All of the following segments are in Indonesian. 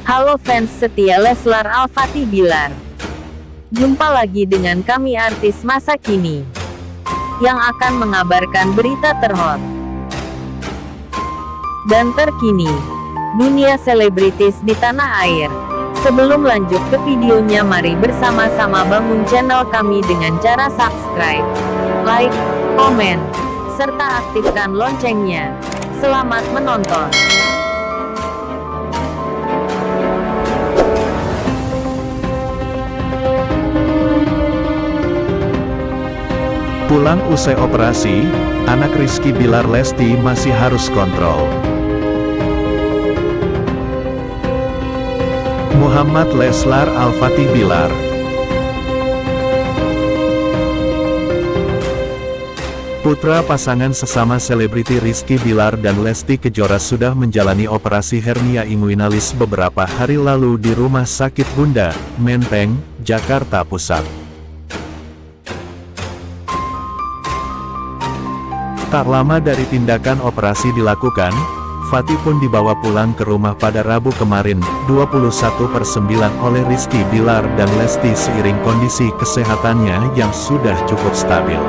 Halo fans setia Leslar Al-Fatih Bilar. Jumpa lagi dengan kami artis masa kini yang akan mengabarkan berita terhot dan terkini dunia selebritis di tanah air. Sebelum lanjut ke videonya, mari bersama-sama bangun channel kami dengan cara subscribe, like, komen, serta aktifkan loncengnya. Selamat menonton. Pulang usai operasi, anak Rizky Bilar Lesti masih harus kontrol. Muhammad Leslar Al-Fatih Bilar. Putra pasangan sesama selebriti Rizky Bilar dan Lesti Kejora sudah menjalani operasi hernia inguinalis beberapa hari lalu di Rumah Sakit Bunda, Menteng, Jakarta Pusat. Tak lama dari tindakan operasi dilakukan, Fatih pun dibawa pulang ke rumah pada Rabu kemarin, 21/9 oleh Rizky Bilar dan Lesti seiring kondisi kesehatannya yang sudah cukup stabil.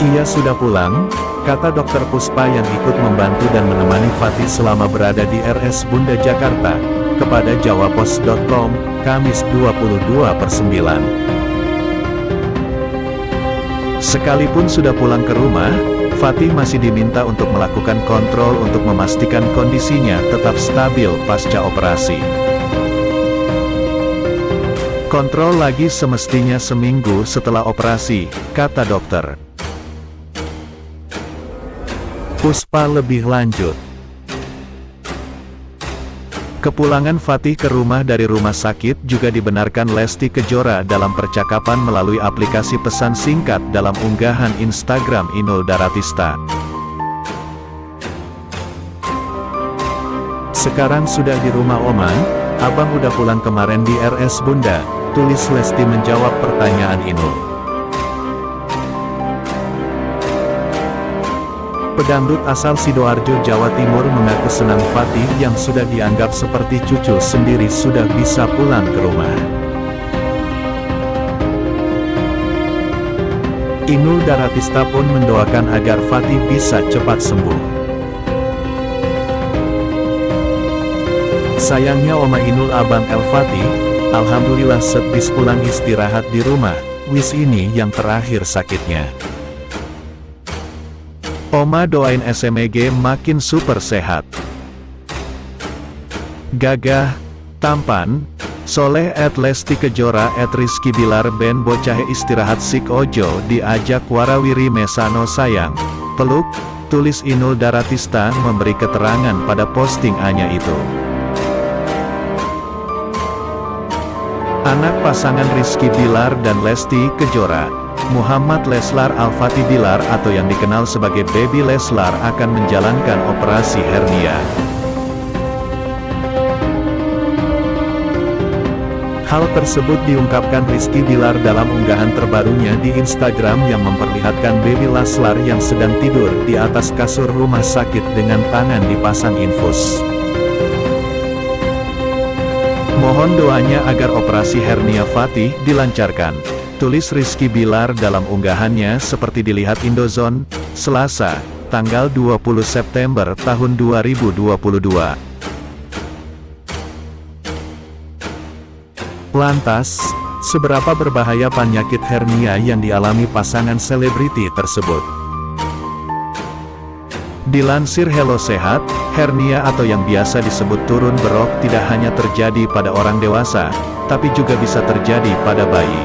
Ia sudah pulang, kata Dokter Puspa yang ikut membantu dan menemani Fatih selama berada di RS Bunda Jakarta, kepada jawapos.com, Kamis 22/9. Sekalipun sudah pulang ke rumah, Fatih masih diminta untuk melakukan kontrol untuk memastikan kondisinya tetap stabil pasca operasi. Kontrol lagi semestinya seminggu setelah operasi, kata dokter. Puspa lebih lanjut. Kepulangan Fatih ke rumah dari rumah sakit juga dibenarkan Lesti Kejora dalam percakapan melalui aplikasi pesan singkat dalam unggahan Instagram Inul Daratista. Sekarang sudah di rumah Oma, abang udah pulang kemarin di RS Bunda, tulis Lesti menjawab pertanyaan Inul. Pedangdut asal Sidoarjo, Jawa Timur mengaku senang Fatih yang sudah dianggap seperti cucu sendiri sudah bisa pulang ke rumah. Inul Daratista pun mendoakan agar Fatih bisa cepat sembuh. Sayangnya Oma Inul abang El Fatih, alhamdulillah sebis pulang istirahat di rumah, wis ini yang terakhir sakitnya. Oma doain SMEG makin super sehat. Gagah, tampan, soleh @Lesti Kejora @Rizky Bilar ben bocahe istirahat sik ojo diajak warawiri mesano sayang. Peluk, tulis Inul Daratista memberi keterangan pada postingannya itu. Anak pasangan Rizky Bilar dan Lesti Kejora, Muhammad Leslar Al-Fatih Bilar atau yang dikenal sebagai Baby Leslar akan menjalankan operasi hernia. Hal tersebut diungkapkan Rizky Bilar dalam unggahan terbarunya di Instagram yang memperlihatkan Baby Leslar yang sedang tidur di atas kasur rumah sakit dengan tangan dipasang infus. Mohon doanya agar operasi hernia Fatih dilancarkan, tulis Rizky Bilar dalam unggahannya seperti dilihat Indozone, Selasa, tanggal 20 September tahun 2022. Lantas, seberapa berbahaya penyakit hernia yang dialami pasangan selebriti tersebut? Dilansir Hello Sehat, hernia atau yang biasa disebut turun berok tidak hanya terjadi pada orang dewasa, tapi juga bisa terjadi pada bayi.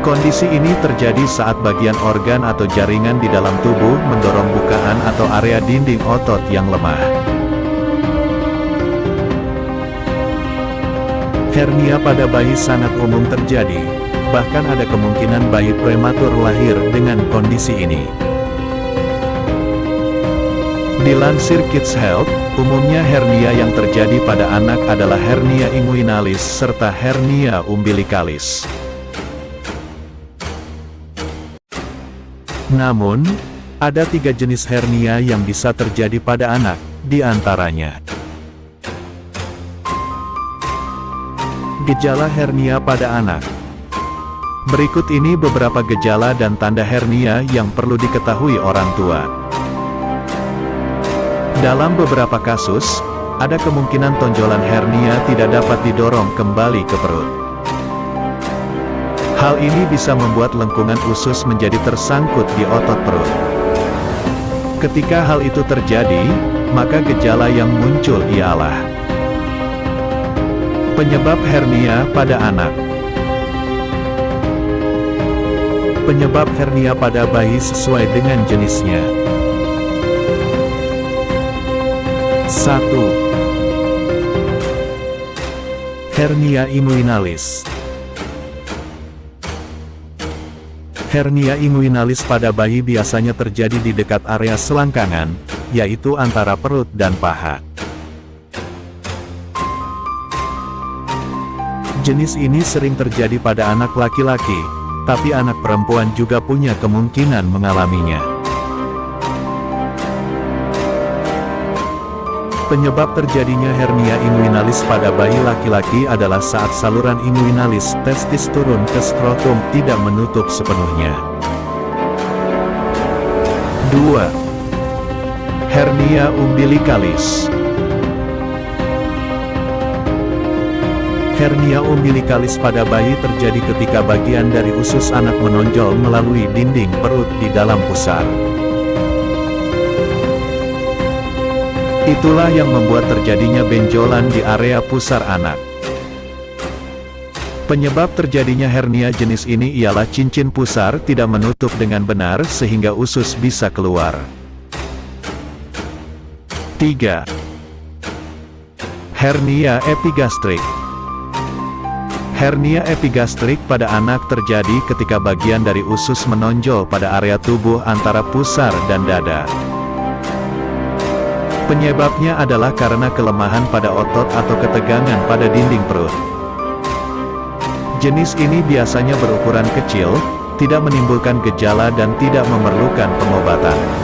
Kondisi ini terjadi saat bagian organ atau jaringan di dalam tubuh mendorong bukaan atau area dinding otot yang lemah. Hernia pada bayi sangat umum terjadi, bahkan ada kemungkinan bayi prematur lahir dengan kondisi ini. Dilansir Kids Health, umumnya hernia yang terjadi pada anak adalah hernia inguinalis serta hernia umbilikalis. Namun, Ada 3 jenis hernia yang bisa terjadi pada anak, di antaranya. Gejala hernia pada anak. Berikut ini beberapa gejala dan tanda hernia yang perlu diketahui orang tua. Dalam beberapa kasus, ada kemungkinan tonjolan hernia tidak dapat didorong kembali ke perut. Hal ini bisa membuat lengkungan usus menjadi tersangkut di otot perut. Ketika hal itu terjadi, maka gejala yang muncul ialah penyebab hernia pada anak. Penyebab hernia pada bayi sesuai dengan jenisnya. 1. Hernia inguinalis. Hernia inguinalis pada bayi biasanya terjadi di dekat area selangkangan, yaitu antara perut dan paha. Jenis ini sering terjadi pada anak laki-laki, tapi anak perempuan juga punya kemungkinan mengalaminya. Penyebab terjadinya hernia inguinalis pada bayi laki-laki adalah saat saluran inguinalis testis turun ke skrotum tidak menutup sepenuhnya. 2. Hernia umbilikalis. Hernia umbilikalis pada bayi terjadi ketika bagian dari usus anak menonjol melalui dinding perut di dalam pusar. Itulah yang membuat terjadinya benjolan di area pusar anak. Penyebab terjadinya hernia jenis ini ialah cincin pusar tidak menutup dengan benar sehingga usus bisa keluar. 3. Hernia epigastrik. Hernia epigastrik pada anak terjadi ketika bagian dari usus menonjol pada area tubuh antara pusar dan dada. Penyebabnya adalah karena kelemahan pada otot atau ketegangan pada dinding perut. Jenis ini biasanya berukuran kecil, tidak menimbulkan gejala dan tidak memerlukan pengobatan.